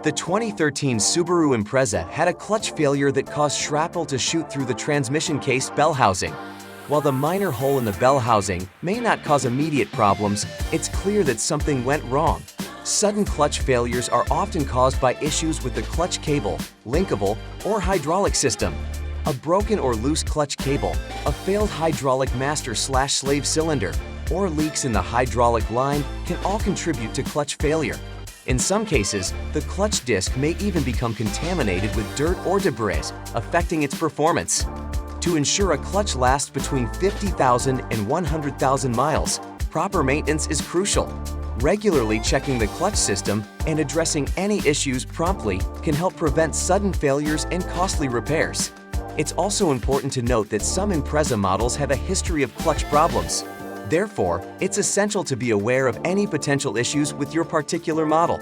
The 2013 Subaru Impreza had a clutch failure that caused shrapnel to shoot through the transmission case bell housing. While the minor hole in the bell housing may not cause immediate problems, it's clear that something went wrong. Sudden clutch failures are often caused by issues with the clutch cable, linkable, or hydraulic system. A broken or loose clutch cable, a failed hydraulic master/slave cylinder, or leaks in the hydraulic line can all contribute to clutch failure. In some cases, the clutch disc may even become contaminated with dirt or debris, affecting its performance. To ensure a clutch lasts between 50,000 and 100,000 miles, proper maintenance is crucial. Regularly checking the clutch system and addressing any issues promptly can help prevent sudden failures and costly repairs. It's also important to note that some Impreza models have a history of clutch problems. Therefore, it's essential to be aware of any potential issues with your particular model.